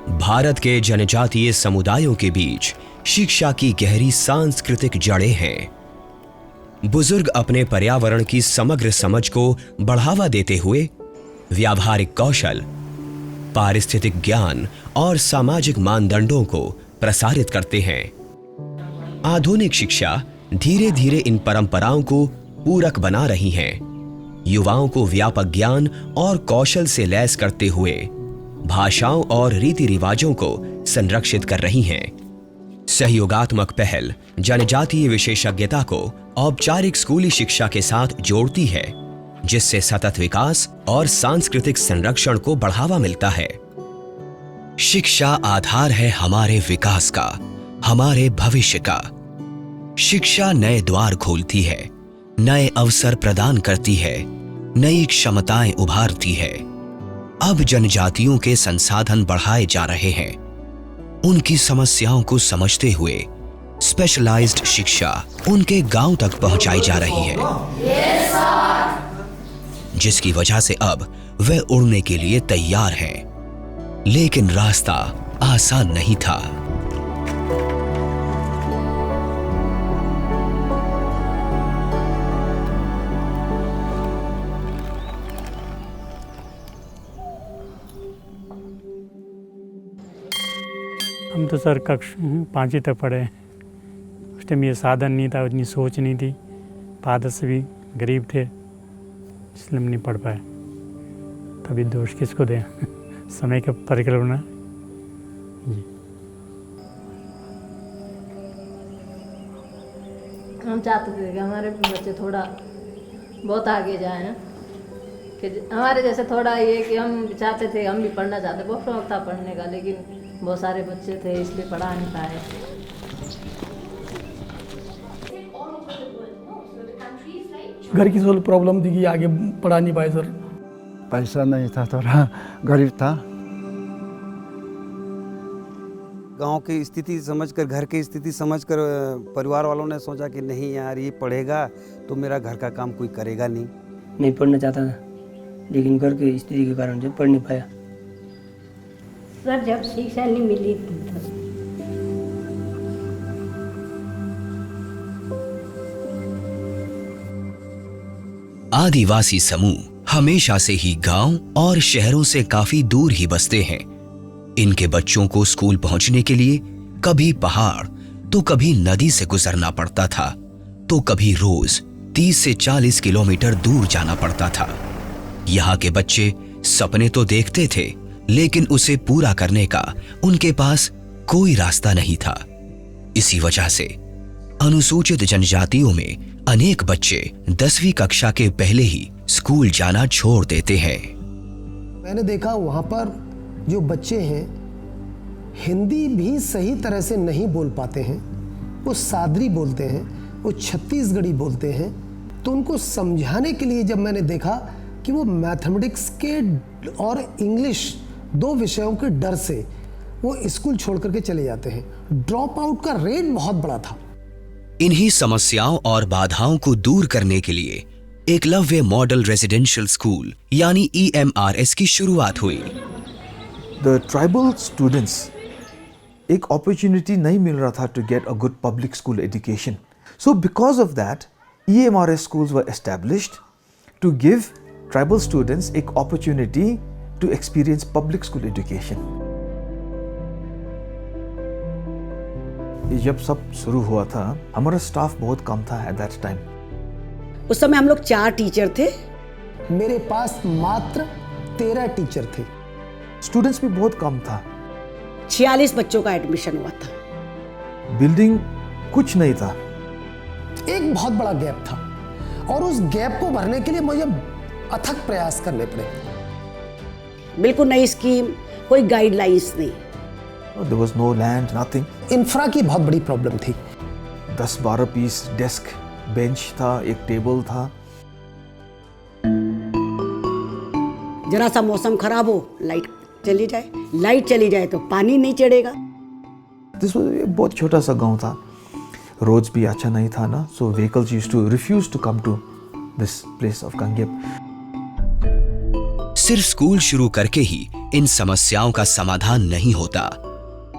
भारत के जनजातीय समुदायों के बीच शिक्षा की गहरी सांस्कृतिक जड़ें हैं। बुजुर्ग अपने पर्यावरण की समग्र समझ को बढ़ावा देते हुए व्यावहारिक कौशल, पारिस्थितिक ज्ञान और सामाजिक मानदंडों को प्रसारित करते हैं। आधुनिक शिक्षा धीरे धीरे इन परंपराओं को पूरक बना रही है, युवाओं को व्यापक ज्ञान और कौशल से लैस करते हुए भाषाओं और रीति रिवाजों को संरक्षित कर रही हैं। सहयोगात्मक पहल जनजातीय विशेषज्ञता को औपचारिक स्कूली शिक्षा के साथ जोड़ती है, जिससे सतत विकास और सांस्कृतिक संरक्षण को बढ़ावा मिलता है। शिक्षा आधार है हमारे विकास का, हमारे भविष्य का। शिक्षा नए द्वार खोलती है, नए अवसर प्रदान करती है, नई क्षमताएं उभारती है। अब जनजातियों के संसाधन बढ़ाए जा रहे हैं। उनकी समस्याओं को समझते हुए स्पेशलाइज्ड शिक्षा उनके गांव तक पहुंचाई जा रही है, जिसकी वजह से अब वे उड़ने के लिए तैयार हैं। लेकिन रास्ता आसान नहीं था। हम तो सर कक्षा 5वीं तक पढ़े। उस टाइम ये साधन नहीं था, उतनी सोच नहीं थी। फादर से भी गरीब थे, इसलिए हम नहीं पढ़ पाए। तभी दोष किसको दें समय का परिकल्पना जी। हम चाहते थे कि हमारे बच्चे थोड़ा बहुत आगे जाएं ना, कि हमारे जैसे थोड़ा ये कि हम चाहते थे, हम भी पढ़ना चाहते, बहुत शौक था पढ़ने का, लेकिन बहुत सारे बच्चे थे इसलिए पढ़ा नहीं पाए। घर की सोल प्रॉब्लम थी कि आगे पढ़ा नहीं पाए सर। पैसा नहीं था, थोड़ा गरीब था। गांव की स्थिति समझकर, घर की स्थिति समझकर परिवार वालों ने सोचा कि नहीं यार, ये पढ़ेगा तो मेरा घर का काम कोई करेगा नहीं। मैं पढ़ना चाहता था, लेकिन घर की स्थिति के कारण से पढ़ नहीं पाया। सर जब शिक्षा नहीं मिली तो आदिवासी समूह हमेशा से ही गांव और शहरों से काफी दूर ही बसते हैं। इनके बच्चों को स्कूल पहुंचने के लिए कभी पहाड़ तो कभी नदी से गुजरना पड़ता था, तो कभी रोज 30 से 40 किलोमीटर दूर जाना पड़ता था। यहाँ के बच्चे सपने तो देखते थे, लेकिन उसे पूरा करने का उनके पास कोई रास्ता नहीं था। इसी वजह से अनुसूचित जनजातियों में अनेक बच्चे 10वीं कक्षा के पहले ही स्कूल जाना छोड़ देते हैं। मैंने देखा वहाँ पर जो बच्चे हैं हिंदी भी सही तरह से नहीं बोल पाते हैं। वो सादरी बोलते हैं, वो छत्तीसगढ़ी बोलते हैं। तो उनको समझाने के लिए जब मैंने देखा कि वो मैथमेटिक्स के और इंग्लिश 2 विषयों के डर से वो स्कूल छोड़ करके चले जाते हैं। ड्रॉप आउट का रेट बहुत बड़ा था। इन्हीं समस्याओं और बाधाओं को दूर करने के लिए एकलव्य मॉडल रेजिडेंशियल स्कूल यानी EMRS की शुरुआत हुई। The tribal students एक opportunity नहीं मिल रहा था to get a good public school education. So because of that, EMRS schools were established to give tribal students एक opportunity to experience public school education. जब सब शुरू हुआ था, हमारा स्टाफ बहुत कम था at that time. उस समय हम लोग 4 टीचर थे। मेरे पास मात्र 13 टीचर थे। स्टूडेंट्स भी बहुत कम था। 46 बच्चों का एडमिशन हुआ था। बिल्डिंग कुछ नहीं था। एक बहुत बड़ा गैप था और उस गैप को भरने के लिए मुझे अथक प्रयास करने पड़े। बिल्कुल नई स्कीम, कोई गाइडलाइंस नहीं। There was no land, nothing. Infra की बहुत बड़ी प्रॉब्लम थी। 10-12 पीस डेस्क, बेंच था, एक टेबल था। जरा सा मौसम खराब हो, लाइट चली जाए तो पानी नहीं चढ़ेगा। बहुत छोटा सा गांव था, रोड्स भी अच्छा नहीं था ना, so vehicles used to refuse to come to this place of Kangyep. सिर्फ स्कूल शुरू करके ही इन समस्याओं का समाधान नहीं होता।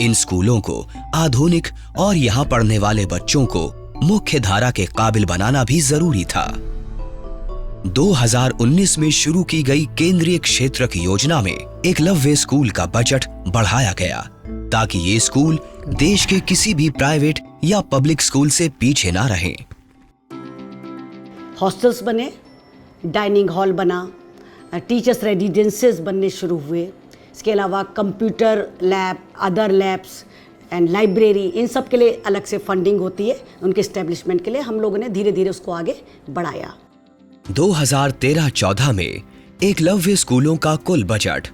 इन स्कूलों को आधुनिक और यहाँ पढ़ने वाले बच्चों को मुख्य धारा के काबिल बनाना भी जरूरी था। 2019 में शुरू की गई केंद्रीय क्षेत्रक योजना में एकलव्य स्कूल का बजट बढ़ाया गया ताकि ये स्कूल देश के किसी भी प्राइवेट या पब्लिक स्कूल से पीछे ना रहें। हॉस्टल्स बने, डाइनिंग हॉल बना, टीचर्स रेजिडेंसेस बनने शुरू हुए। इसके अलावा computer lab, other labs and library, इन सब के लिए अलग से फंडिंग होती है। उनके इस्टेब्लिशमेंट के लिए हम लोगों ने धीरे धीरे उसको आगे बढ़ाया। 2013-14 में एकलव्य स्कूलों का कुल बजट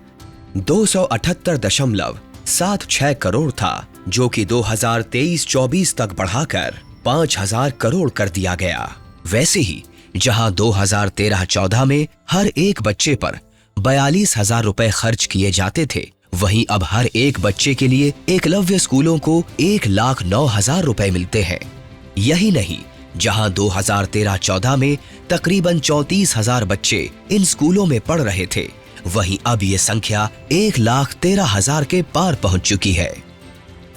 278.76 करोड़ था, जो कि 2023-24 तक बढ़ाकर 5,000 करोड़ कर दिया गया। वैसे ही जहां 2013-14 में हर एक बच्चे पर 42,000 रुपए खर्च किए जाते थे, वहीं अब हर एक बच्चे के लिए एकलव्य स्कूलों को 1,09,000 रुपए मिलते हैं। यही नहीं, जहां 2013-14 में तकरीबन 34,000 बच्चे इन स्कूलों में पढ़ रहे थे, वहीं अब ये संख्या 1,13,000 के पार पहुंच चुकी है।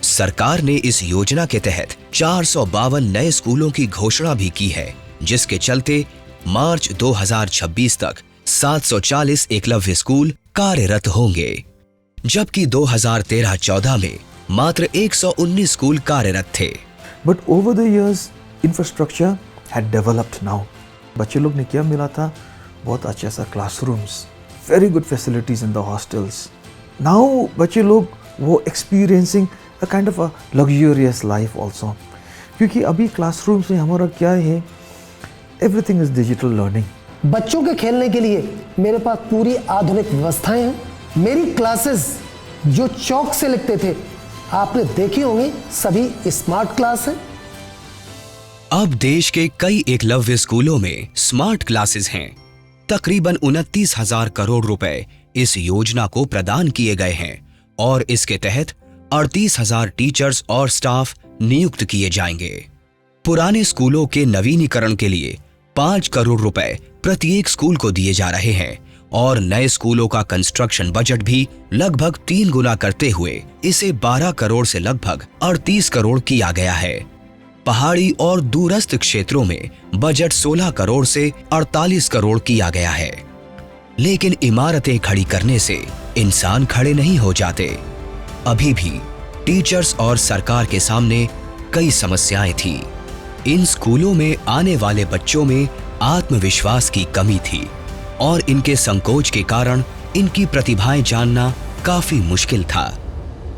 सरकार ने इस योजना के तहत 452 नए स्कूलों की घोषणा भी की है, जिसके चलते मार्च 2026 तक 740 एकलव्य स्कूल कार्यरत होंगे, जबकि 2013-14 में मात्र 119 स्कूल कार्यरत थे। But over the years, infrastructure had developed now. बच्चे लोग ने क्या मिला था? बहुत अच्छा सा classrooms, very good facilities in the hostels. Now बच्चे लोग वो experiencing a kind of a luxurious life also. क्योंकि अभी classrooms में हमारा क्या है? Everything is digital learning. बच्चों के खेलने के लिए मेरे पास पूरी आधुनिक व्यवस्थाएं हैं। मेरी क्लासेस जो चौक से लिखते थे, आपने देखे होंगे, सभी स्मार्ट क्लास हैं। अब देश के कई एकलव्य स्कूलों में स्मार्ट क्लासेस हैं। तकरीबन 29,000 करोड़ रुपए इस योजना को प्रदान किए गए हैं और इसके तहत 38,000 टीचर्स और स्टाफ नियुक्त किए जाएंगे। पुराने स्कूलों के नवीनीकरण के लिए 5 करोड़ रुपए प्रत्येक स्कूल को दिए जा रहे हैं और नए स्कूलों का कंस्ट्रक्शन बजट भी लगभग 3 गुना करते हुए इसे 12 करोड़ से लगभग 38 करोड़ किया गया है। पहाड़ी और दूरस्थ क्षेत्रों में बजट 16 करोड़ से 48 करोड़ किया गया है। लेकिन इमारतें खड़ी करने से इंसान खड़े नहीं हो जाते। अभी भी टीचर्स और सरकार के सामने कई समस्याएं थी। इन स्कूलों में आने वाले बच्चों में आत्मविश्वास की कमी थी और इनके संकोच के कारण इनकी प्रतिभाएं जानना काफी मुश्किल था।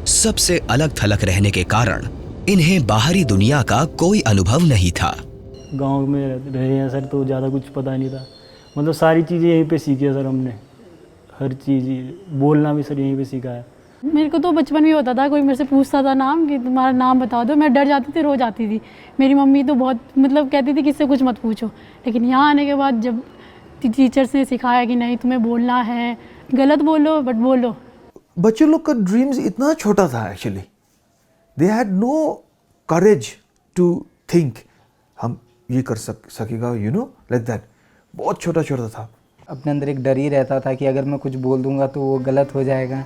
सबसे अलग थलग रहने के कारण इन्हें बाहरी दुनिया का कोई अनुभव नहीं था। गांव में रहे हैं सर, तो ज़्यादा कुछ पता नहीं था। मतलब सारी चीज़ें यहीं पे सीखी है सर हमने, हर चीज़, बोलना भी सर यहीं पे सीखा है। मेरे को तो बचपन में होता था, कोई मेरे से पूछता था नाम कि तुम्हारा नाम बता दो, मैं डर जाती थी, रो जाती थी। मेरी मम्मी तो बहुत मतलब कहती थी कि इससे कुछ मत पूछो। लेकिन यहाँ आने के बाद जब टीचर्स ने सिखाया कि नहीं तुम्हें बोलना है, गलत बोलो बट बोलो। बच्चे लोग का ड्रीम्स इतना छोटा था actually. They had no courage to think हम ये कर सकेगा, यू नो, लाइक दैट। बहुत छोटा छोटा था। अपने अंदर एक डर ही रहता था कि अगर मैं कुछ बोल दूंगा तो वो गलत हो जाएगा,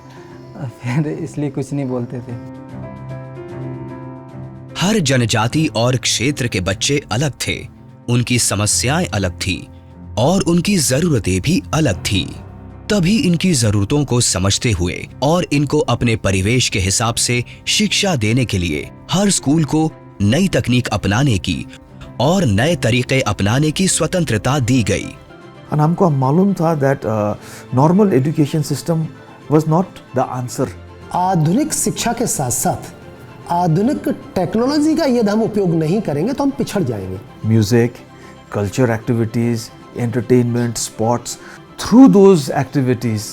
फिर इसलिए कुछ नहीं बोलते थे। हर जनजाति और क्षेत्र के बच्चे अलग थे, उनकी समस्याएं अलग थी और उनकी जरूरतें भी अलग थी। तभी इनकी जरूरतों को समझते हुए और इनको अपने परिवेश के हिसाब से शिक्षा देने के लिए हर स्कूल को नई तकनीक अपनाने की और नए तरीके अपनाने की स्वतंत्रता दी गई। और हमको मालूम था that normal education system was not the answer. आधुनिक शिक्षा के साथ साथ आधुनिक टेक्नोलॉजी का यदि हम उपयोग नहीं करेंगे तो हम पिछड़ जाएंगे। Music, culture activities, entertainment, sports, through those activities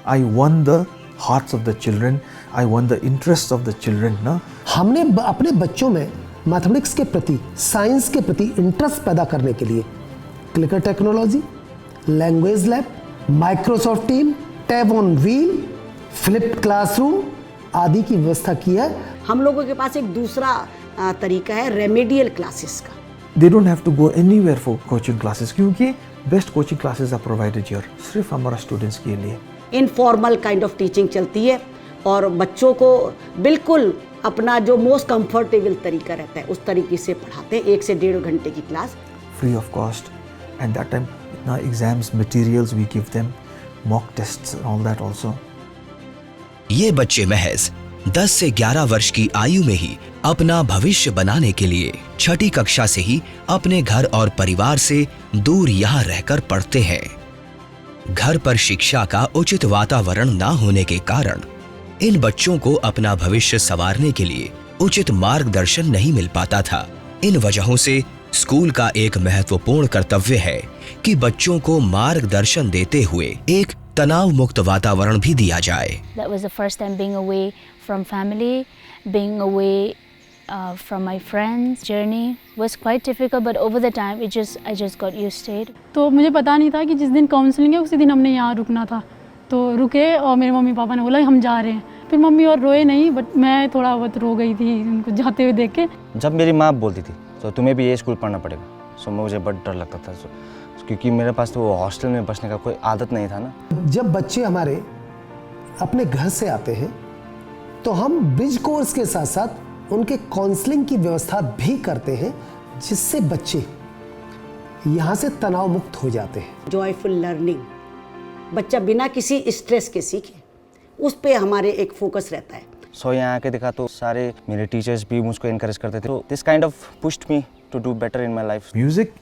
I won the hearts of the children, I won the interests of the children ना। हमने अपने बच्चों में मैथमेटिक्स के प्रति, साइंस के प्रति इंटरेस्ट पैदा करने के लिए clicker technology, language lab, Microsoft team, tab on wheel, flipped classroom आदि की व्यवस्था की है। हम लोगों के पास एक दूसरा तरीका है रेमेडियल क्लासेस का। They don't have to go anywhere for coaching classes क्योंकि best coaching classes are provided here, सिर्फ हमारा स्टूडेंट्स के लिए। इनफॉर्मल काइंड ऑफ टीचिंग चलती है और बच्चों को बिल्कुल अपना जो मोस्ट कंफर्टेबल तरीका रहता है उस तरीके से पढ़ाते हैं। 1 से 1.5 घंटे की class Free of cost. And that time, exams, materials we give them, mock tests and all that also. ये बच्चे महज 10 से 11 वर्ष की आयु में ही अपना भविष्य बनाने के लिए 6ठी कक्षा से ही अपने घर और परिवार से दूर यहाँ रहकर पढ़ते हैं। घर पर शिक्षा का उचित वातावरण ना होने के कारण इन बच्चों को अपना भविष्य संवारने के लिए उचित मार्गदर्शन नहीं मिल पाता था। इन वजहों से स्कूल का एक महत्वपूर्ण कर्तव्य है कि बच्चों को मार्गदर्शन देते हुए एक तनाव मुक्त वातावरण भी दिया जाए। That was the first time being away from family, being away from my friends. Journey was quite difficult, but over the time I just got used to it. तो मुझे पता नहीं था कि जिस दिन काउंसलिंग है उसी दिन हमने यहाँ रुकना था, तो रुके और मेरे मम्मी पापा ने बोला हम जा रहे हैं। फिर मम्मी और रोए नहीं, बट मैं थोड़ा बहुत रो गई थी उनको जाते हुए देख के। जब मेरी माँ बोलती थी तो तुम्हें भी ये स्कूल पढ़ना पड़ेगा, सो मुझे बड़ा डर लगता था, क्योंकि मेरे पास तो वो हॉस्टल में बसने का कोई आदत नहीं था ना। जब बच्चे हमारे अपने घर से आते हैं तो हम ब्रिज कोर्स के साथ साथ उनके काउंसलिंग की व्यवस्था भी करते हैं, जिससे बच्चे यहाँ से तनाव मुक्त हो जाते हैं। जॉयफुल लर्निंग, बच्चा बिना किसी स्ट्रेस के सीखे, उस पे हमारे एक फोकस रहता है। सो यहाँ आके देखा तो सारे मेरे टीचर्स भी मुझको इनकरेज करते थे, तो this kind of pushed me to do better in my life. Music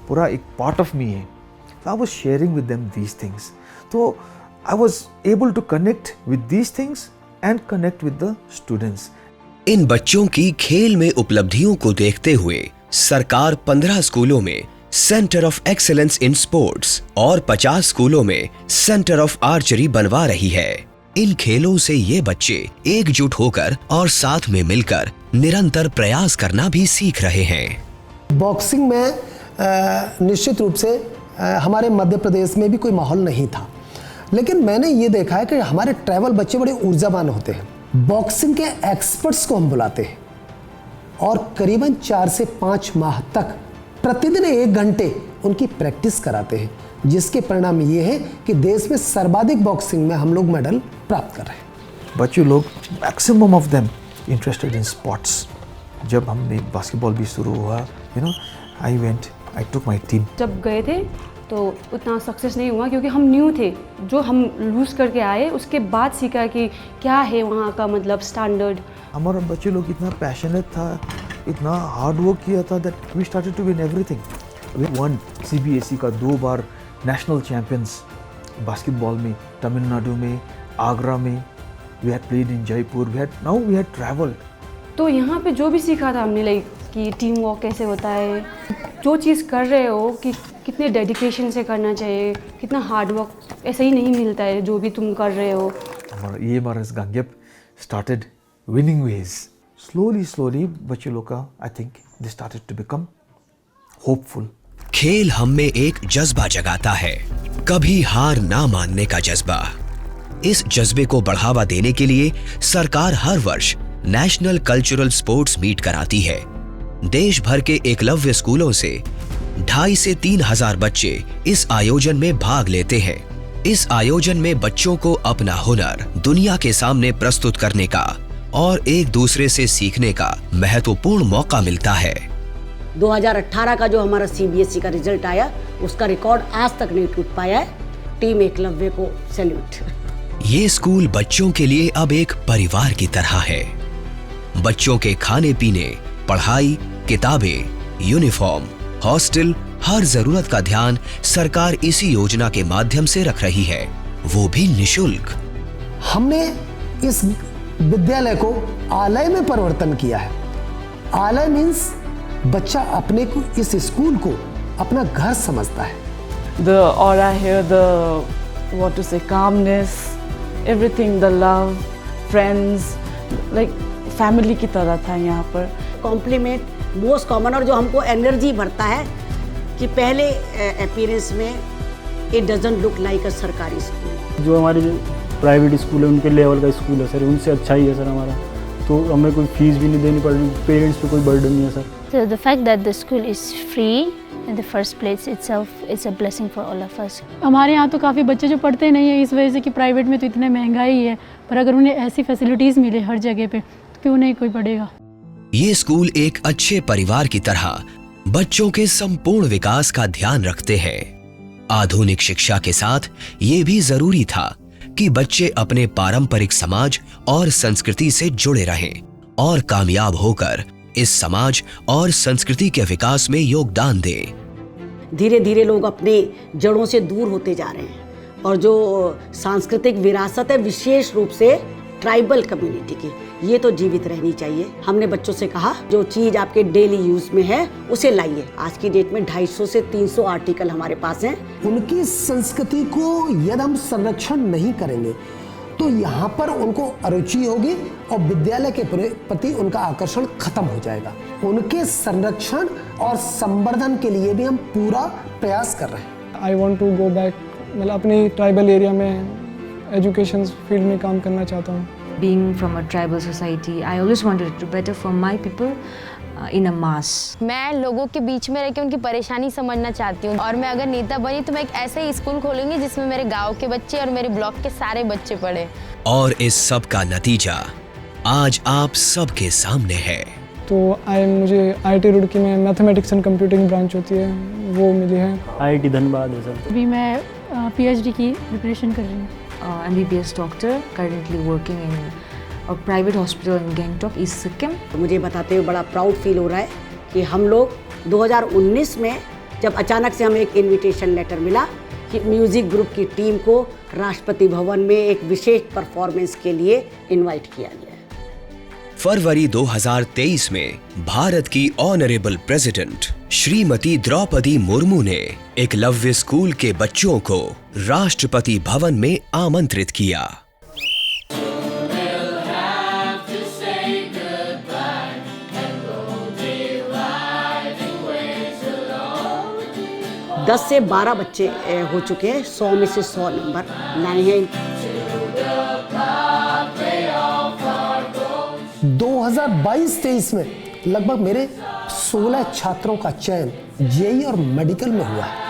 पूरा एक पार्ट ऑफ मी है, I was sharing with them these things, तो I was able to connect with these things and connect with the students. इन बच्चों की खेल में उपलब्धियों को देखते हुए सरकार 15 स्कूलों में centre of excellence in sports और 50 स्कूलों में सेंटर ऑफ आर्चरी बनवा रही है। इन खेलों से ये बच्चे एकजुट होकर और साथ में मिलकर निरंतर प्रयास करना भी सीख रहे हैं। बॉक्सिंग में निश्चित रूप से हमारे मध्य प्रदेश में भी कोई माहौल नहीं था, लेकिन मैंने ये देखा है कि हमारे ट्राइबल बच्चे बड़े ऊर्जावान होते हैं। बॉक्सिंग के एक्सपर्ट्स को हम बुलाते हैं और करीबन 4 से 5 माह तक प्रतिदिन 1 घंटे उनकी प्रैक्टिस कराते हैं, जिसके परिणाम ये है कि देश में सर्वाधिक बॉक्सिंग में हम लोग मेडल प्राप्त कर रहे हैं। बच्चे लोग maximum of them interested in sports. जब हमने बास्केटबॉल भी शुरू हुआ, आई टुक माय टीम। जब गए थे तो उतना सक्सेस नहीं हुआ, क्योंकि हम न्यू थे। जो हम लूज़ करके आए उसके बाद सीखा कि क्या है वहाँ का मतलब स्टैंडर्ड। हमारा बच्चे लोग इतना पैशनेट था, इतना हार्ड वर्क किया था that we started to win everything. We won CBSE का 2 बार नेशनल चैंपियंस बास्केटबॉल में, तमिलनाडु में, आगरा में। We had played in Jaipur, now we had travelled. तो यहाँ पे जो भी सीखा था हमने, लाइक कि टीम वर्क कैसे होता है, जो चीज़ कर रहे हो कि कितने डेडिकेशन से करना चाहिए, कितना हार्ड वर्क, ऐसा ही नहीं मिलता है जो भी तुम कर रहे हो। हमारा EMRS गांगेप started winning ways. Slowly बच्चे लोग का I think they started to become hopeful. खेल हम में एक जज्बा जगाता है, कभी हार ना मानने का जज्बा। इस जज्बे को बढ़ावा देने के लिए सरकार हर वर्ष नेशनल कल्चरल स्पोर्ट्स मीट कराती है। देश भर के एकलव्य स्कूलों से 2,500 से 3,000 बच्चे इस आयोजन में भाग लेते हैं। इस आयोजन में बच्चों को अपना हुनर दुनिया के सामने प्रस्तुत करने का और एक दूसरे से सीखने का महत्वपूर्ण मौका मिलता है। 2018 का जो हमारा CBSE का रिजल्ट आया, उसका रिकॉर्ड आज तक नहीं टूट पाया है। टीम एकलव्य को सैल्यूट। ये स्कूल बच्चों के लिए अब एक परिवार की तरह है। बच्चों के खाने पीने, पढ़ाई, किताबें, यूनिफॉर्म, हॉस्टल, हर जरूरत का ध्यान सरकार इसी योजना के माध्यम से रख रही है, वो भी निशुल्क। हमने इस विद्यालय को आलय में परिवर्तन किया है। आलय मीन्स बच्चा अपने को, इस स्कूल को अपना घर समझता है। The aura here, the what to say, calmness, everything, the love, friends, like family की तरह था यहाँ पर। कॉम्प्लीमेंट मोस्ट कॉमन, और जो हमको एनर्जी भरता है कि पहले अपीयरेंस में इट डजंट लुक लाइक अ सरकारी स्कूल। जो हमारे प्राइवेट स्कूल है उनके लेवल का स्कूल है सर, उनसे अच्छा ही है सर हमारा, तो हमें कोई फीस भी नहीं देनी पड़ रही, पेरेंट्स पे कोई बर्डन नहीं है sir. So the fact that the school is free in the first place itself is a blessing for all of us. हमारे यहाँ तो काफ़ी बच्चे जो पढ़ते नहीं हैं इस वजह से कि प्राइवेट में तो इतने महंगाई है, पर अगर उन्हें ऐसी फैसिलिटीज़ मिले हर जगह पे तो क्यों नहीं कोई पढ़ेगा। ये स्कूल एक अच्छे परिवार की तरह बच्चों के संपूर्ण विकास का ध्यान रखते हैं। आधुनिक शिक्षा के साथ ये भी जरूरी था कि बच्चे अपने पारंपरिक समाज और संस्कृति से जुड़े रहें और कामयाब होकर इस समाज और संस्कृति के विकास में योगदान दें। धीरे धीरे लोग अपने जड़ों से दूर होते जा रहे हैं और जो सांस्कृतिक विरासत है विशेष रूप से ट्राइबल कम्युनिटी की, ये तो जीवित रहनी चाहिए। हमने बच्चों से कहा जो चीज़ आपके डेली यूज में है उसे लाइए। आज की डेट में 250 से 300 आर्टिकल हमारे पास हैं। उनकी संस्कृति को यदि हम संरक्षण नहीं करेंगे तो यहाँ पर उनको अरुचि होगी और विद्यालय के प्रति उनका आकर्षण खत्म हो जाएगा। उनके संरक्षण और संवर्धन के लिए भी हम पूरा प्रयास कर रहे हैं। I want to go back, मतलब अपनी ट्राइबल एरिया में एजुकेशन फील्ड में काम करना चाहता हूँ। Being from a tribal society, I always wanted to better for my people in a mass. मैं लोगों के बीच में रह के उनकी परेशानी समझना चाहती हूँ और मैं अगर नेता बनी तो मैं एक ऐसे ही स्कूल खोलूंगी जिसमें मेरे गांव के बच्चे और मेरे ब्लॉक के सारे बच्चे पढ़े। और इस सब का नतीजा आज आप सबके सामने है। तो मुझे IIT रुड़की में मैथमेटिक्स एंड कंप्यूटिंग ब्रांच होती है वो मिली है। IIT धनबाद है सर। अभी मैं PhD की प्रिपरेशन कर रही हूँ। MBBS doctor, currently working in a private hospital in Gangtok, East Sikkim. मुझे बताते हुए बड़ा प्राउड फील हो रहा है कि हम लोग 2019 में जब अचानक से हमें एक इनविटेशन लेटर मिला कि म्यूजिक ग्रुप की टीम को राष्ट्रपति भवन में एक विशेष परफॉर्मेंस के लिए इनवाइट किया गया। फरवरी 2023 में भारत की ऑनरेबल प्रेसिडेंट श्रीमती द्रौपदी मुर्मू ने एकलव्य स्कूल के बच्चों को राष्ट्रपति भवन में आमंत्रित किया। दस से 12 बच्चे हो चुके हैं, 100 में से 100 नंबर लाए हैं। 2022-23 में लगभग मेरे 16 छात्रों का चयन जेई और मेडिकल में हुआ है।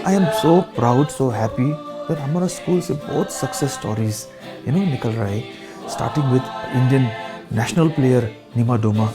I am so proud, so happy that हमारा स्कूल से बहुत सक्सेस स्टोरीज निकल रहा है, starting with Indian national player Neema Doma.